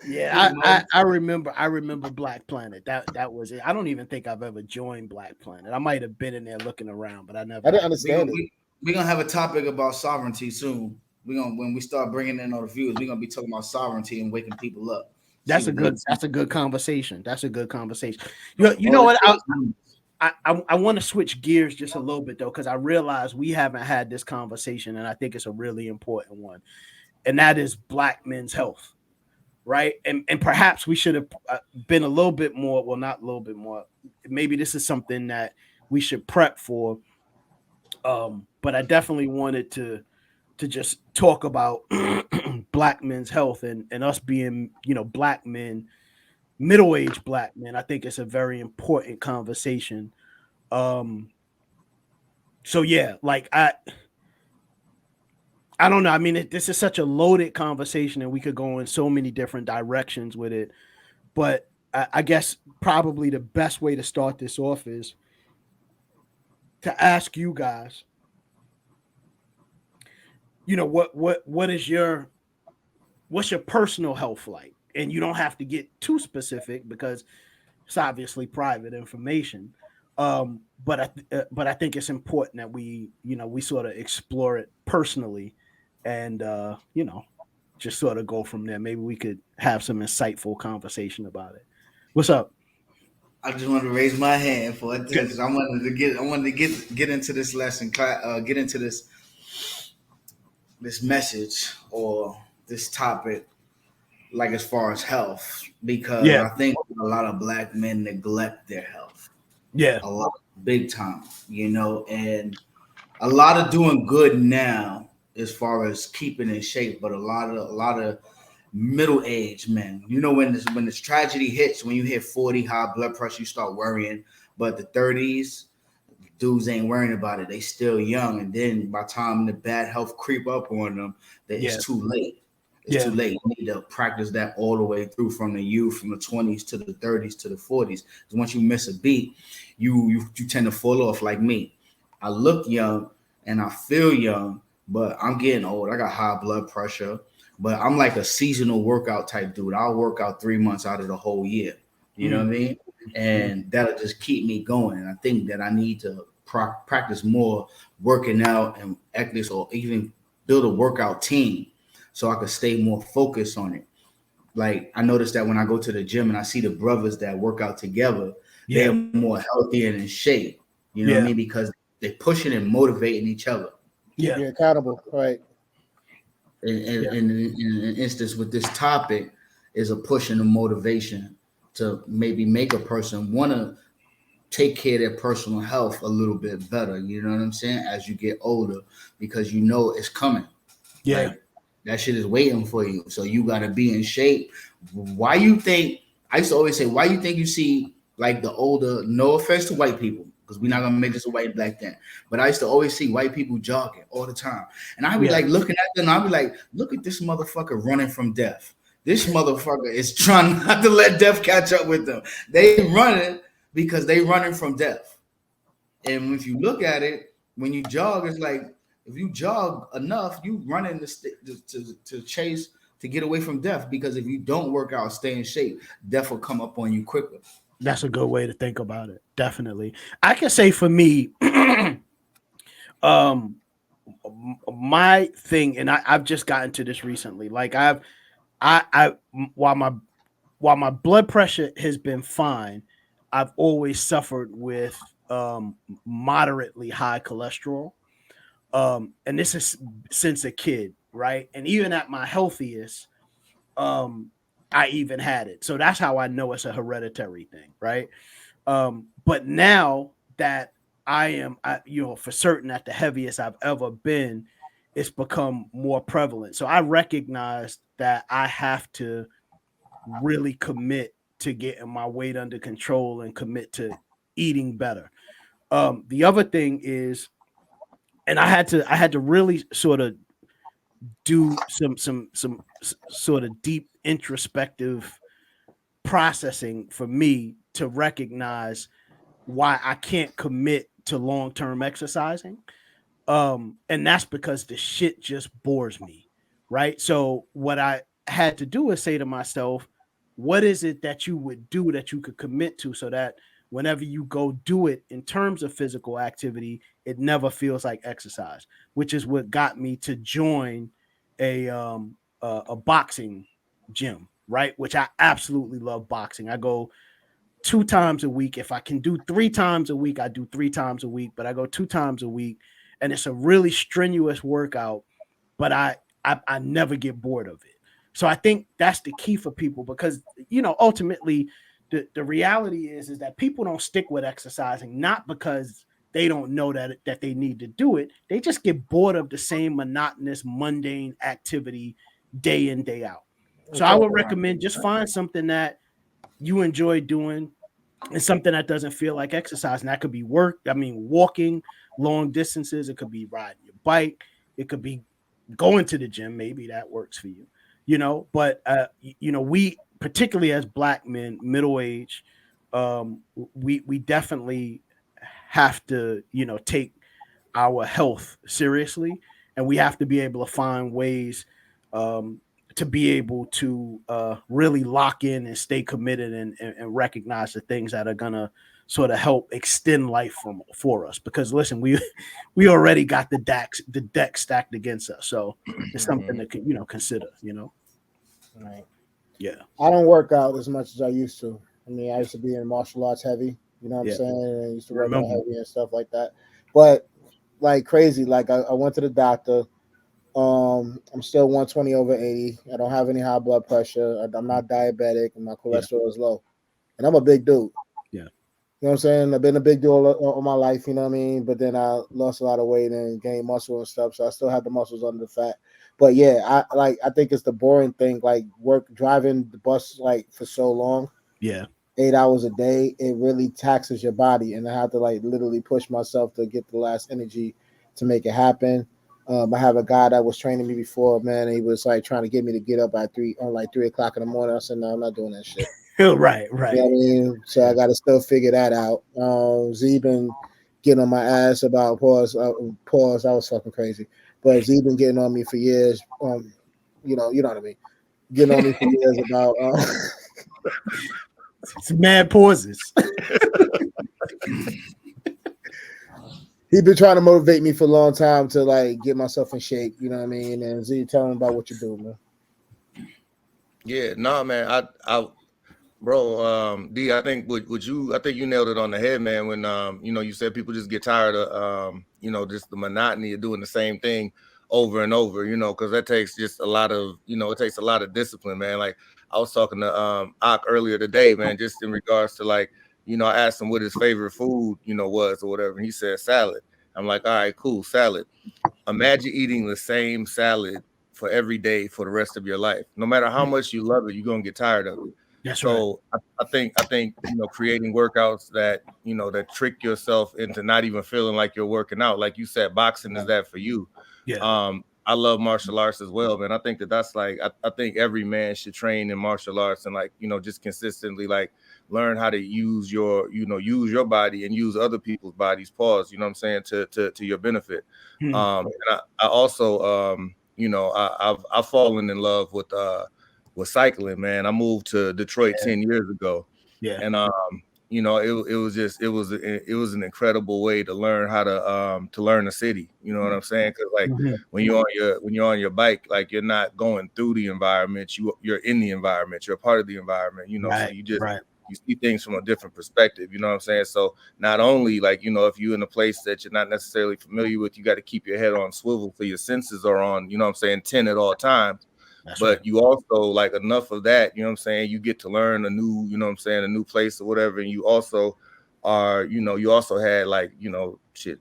Yeah, I remember Black Planet. That was it. I don't even think I've ever joined Black Planet. I might have been in there looking around, but I I never. didn't We gonna understand it. we gonna have a topic about sovereignty soon. We gonna when we start bringing in all the viewers, we gonna be talking about sovereignty and waking people up. See That's a what they good. That's a good conversation. That's a good conversation. You all know it what? takes. I want to switch gears just a little bit though, because I realize we haven't had this conversation, and I think it's a really important one, and that is Black men's health, right? And perhaps we should have been a little bit more. Well, not a little bit more. Maybe this is something that we should prep for. But I definitely wanted to just talk about Black men's health and us being, Black men, middle-aged Black men. I think it's a very important conversation. Um, so yeah, like I don't know. I mean, this is such a loaded conversation, and we could go in so many different directions with it. But I guess probably the best way to start this off is to ask you guys, what is what's your personal health like? And you don't have to get too specific because it's obviously private information. But I think it's important that we sort of explore it personally, and just sort of go from there. Maybe we could have some insightful conversation about it. What's up? I just wanted to raise my hand for Good. attention. I wanted to get into this lesson, get into this message or this topic, like as far as health, because Yeah, I think a lot of Black men neglect their health yeah, a lot, big time, and a lot of doing good now as far as keeping in shape, but a lot of middle-aged men. When this tragedy hits, when you hit 40, high blood pressure, you start worrying. But the 30s, dudes ain't worrying about it. They still young, and then by the time the bad health creep up on them, that it's yeah, too late. It's too yeah, late. You need to practice that all the way through from the youth, from the 20s to the 30s to the 40s. Because once you miss a beat, you tend to fall off like me. I look young and I feel young, but I'm getting old. I got high blood pressure, but I'm like a seasonal workout type dude. I'll work out 3 months out of the whole year. You know what mm, I mean? mm, And that'll just keep me going. And I think that I need to practice more working out and ethics, or even build a workout team so I could stay more focused on it. Like I noticed that when I go to the gym and I see the brothers that work out together, they're yeah, more healthier and in shape. You know what I mean? yeah, Because they're pushing and motivating each other. yeah, Keeping you accountable, right? yeah, In an instance with this topic is a push and a motivation to maybe make a person want to take care of their personal health a little bit better. You know what I'm saying? As you get older, because you know it's coming. yeah. Like that shit is waiting for you. So you gotta be in shape. Why you think I used to always say, why you think you see like the older, no offense to white people, because we're not gonna make this a white black thing. But I used to always see white people jogging all the time. And I'd be Yeah. like looking at them, I'd be like, look at this motherfucker running from death. This motherfucker is trying not to let death catch up with them. They running because they running from death. And if you look at it, when you jog, it's like if you jog enough, you running to chase to get away from death. Because if you don't work out, stay in shape, death will come up on you quicker. That's a good way to think about it. Definitely. I can say for me, um, my thing, and I've just gotten to this recently. Like I, while my blood pressure has been fine, I've always suffered with moderately high cholesterol. And this is since a kid, right? And even at my healthiest, um, I even had it. So that's how I know it's a hereditary thing, right? But now that for certain at the heaviest I've ever been, it's become more prevalent. So I recognize that I have to really commit to getting my weight under control and commit to eating better. The other thing is, and I had to really sort of do some sort of deep introspective processing for me to recognize why I can't commit to long-term exercising. And that's because the shit just bores me. Right. So what I had to do is say to myself, what is it that you would do that you could commit to so that whenever you go do it in terms of physical activity, it never feels like exercise, which is what got me to join a boxing gym, right? Which I absolutely love boxing. I go 2 times a week. If I can do 3 times a week, I do 3 times a week, but I go 2 times a week, and it's a really strenuous workout, but I never get bored of it. So I think that's the key for people because ultimately the reality is that people don't stick with exercising not because they don't know that they need to do it. They just get bored of the same monotonous, mundane activity day in, day out. So I would recommend just find something that you enjoy doing and something that doesn't feel like exercise. And that could be walking long distances. It could be riding your bike. It could be going to the gym. Maybe that works for you, but we, particularly as Black men, middle age, we definitely have to, take our health seriously, and we have to be able to find ways to be able to really lock in and stay committed and recognize the things that are gonna sort of help extend life for us. Because listen, we already got the deck stacked against us, so it's something to consider. Right. Yeah. I don't work out as much as I used to. I mean, I used to be in martial arts heavy. You know what I'm saying? And I used to work out heavy and stuff like that. But like crazy, like I went to the doctor. I'm still 120 over 80. I don't have any high blood pressure. I'm not diabetic, and my cholesterol is low. And I'm a big dude. Yeah. You know what I'm saying? I've been a big dude all my life, you know what I mean? But then I lost a lot of weight and gained muscle and stuff. So I still have the muscles under the fat. But yeah, I think it's the boring thing, like driving the bus like for so long. Yeah. 8 hours a day, it really taxes your body. And I have to like literally push myself to get the last energy to make it happen. I have a guy that was training me before, man. And he was like trying to get me to get up at 3:00 in the morning. I said, no, I'm not doing that shit. Right. You know what I mean? So I got to still figure that out. Z been getting on my ass about pause. I was fucking crazy, but Z been getting on me for years. You know what I mean? Getting on me for years about. It's mad pauses. He been trying to motivate me for a long time to like get myself in shape. You know what I mean? And Z, tell him about what you do, man. Yeah, no, man. Bro, D, I think I think you nailed it on the head, man. When you said people just get tired of just the monotony of doing the same thing over and over, because that takes just a lot of, it takes a lot of discipline, man. Like I was talking to Ak earlier today, man, just in regards to like, I asked him what his favorite food, was or whatever, and he said salad. I'm like, all right, cool, salad. Imagine eating the same salad for every day for the rest of your life. No matter how much you love it, you're gonna get tired of it. That's so right. I think creating workouts that that trick yourself into not even feeling like you're working out. Like you said, boxing is that for you. Yeah. I love martial arts as well, man. I think that's like I think every man should train in martial arts and like just consistently like learn how to use your use your body and use other people's bodies. Pause. You know what I'm saying to your benefit. And I also I've fallen in love with cycling, man. I moved to Detroit 10 years ago. Yeah. And it was an incredible way to learn how to learn the city. You know what I'm saying? Because like when you're on your bike, like you're not going through the environment, you're in the environment, you're a part of the environment, so you just you see things from a different perspective, you know what I'm saying? So not only like, if you're in a place that you're not necessarily familiar with, you got to keep your head on swivel so your senses are on, 10 at all times. But you also like enough of that, you know what I'm saying? You get to learn a new, a new place or whatever. And you also are, you also had like,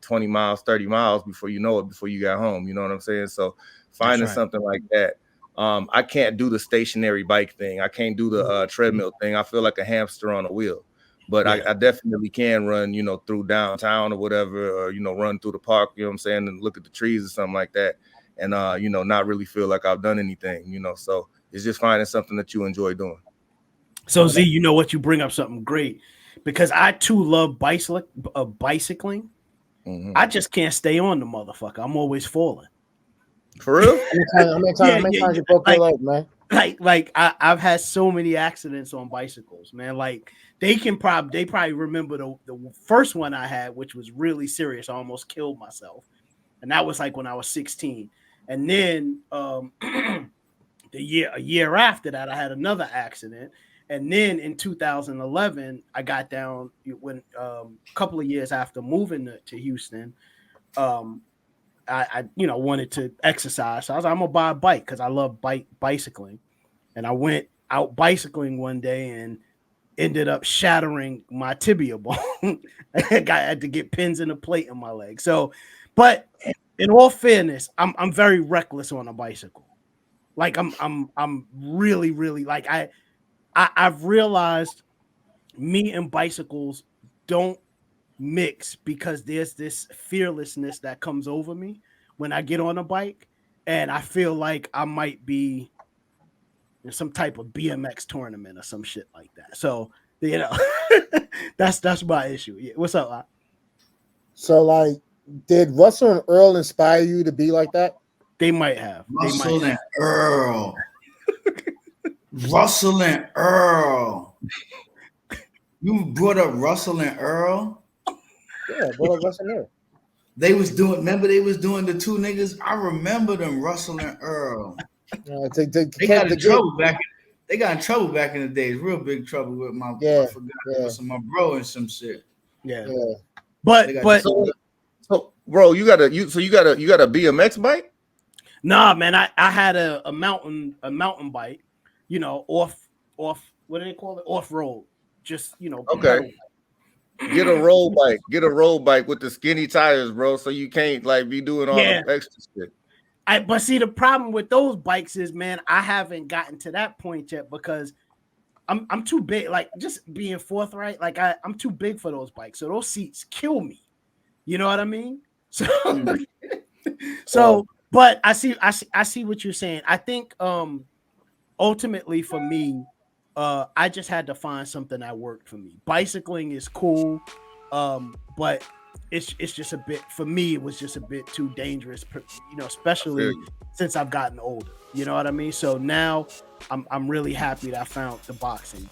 20 miles, 30 miles before before you got home, you know what I'm saying? So finding something like that. I can't do the stationary bike thing. I can't do the treadmill thing. I feel like a hamster on a wheel. But I definitely can run, through downtown or whatever, or, run through the park, you know what I'm saying, and look at the trees or something like that. And, not really feel like I've done anything, so it's just finding something that you enjoy doing. So Z, you know what, you bring up something great because I too love bicycling. I just can't stay on the motherfucker. I'm always falling. For real? How many times you broke your leg, man? I've had so many accidents on bicycles, man. Like they probably remember the first one I had, which was really serious. I almost killed myself, and that was like when I was 16. And then a year after that, I had another accident. And then in 2011, I got down when a couple of years after moving to Houston. Um, I wanted to exercise. So I was like, I'm gonna buy a bike because I love bicycling. And I went out bicycling one day and ended up shattering my tibia bone. I had to get pins in the plate in my leg. So, but in all fairness, I'm very reckless on a bicycle. Like I'm really, really like I've realized me and bicycles don't mix because there's this fearlessness that comes over me when I get on a bike, and I feel like I might be in some type of BMX tournament or some shit like that. So that's my issue. Yeah. What's up, Locke? So like, did Russell and Earl inspire you to be like that? They might have. Russell and Earl. Russell and Earl. You brought up Russell and Earl? Yeah, brought up Russell and Earl. They was doing the two niggas. I remember them, Russell and Earl. They got in trouble back. They got in trouble back in the days. Real big trouble with my my bro and some shit. Yeah. But so bro, you got a BMX bike? Nah, man, I had a mountain bike, off what do they call it? Off road. Just okay. Get a road bike. Get a road bike with the skinny tires, bro. So you can't like be doing all the extra shit. But see, the problem with those bikes is, man, I haven't gotten to that point yet because I'm too big. Like, just being forthright, like I'm too big for those bikes. So those seats kill me. You know what I mean? So, but I see what you're saying. I think ultimately for me, I just had to find something that worked for me. Bicycling is cool, but it's just a bit, for me, it was just a bit too dangerous, especially since I've gotten older. You know what I mean? So now I'm really happy that I found the boxing.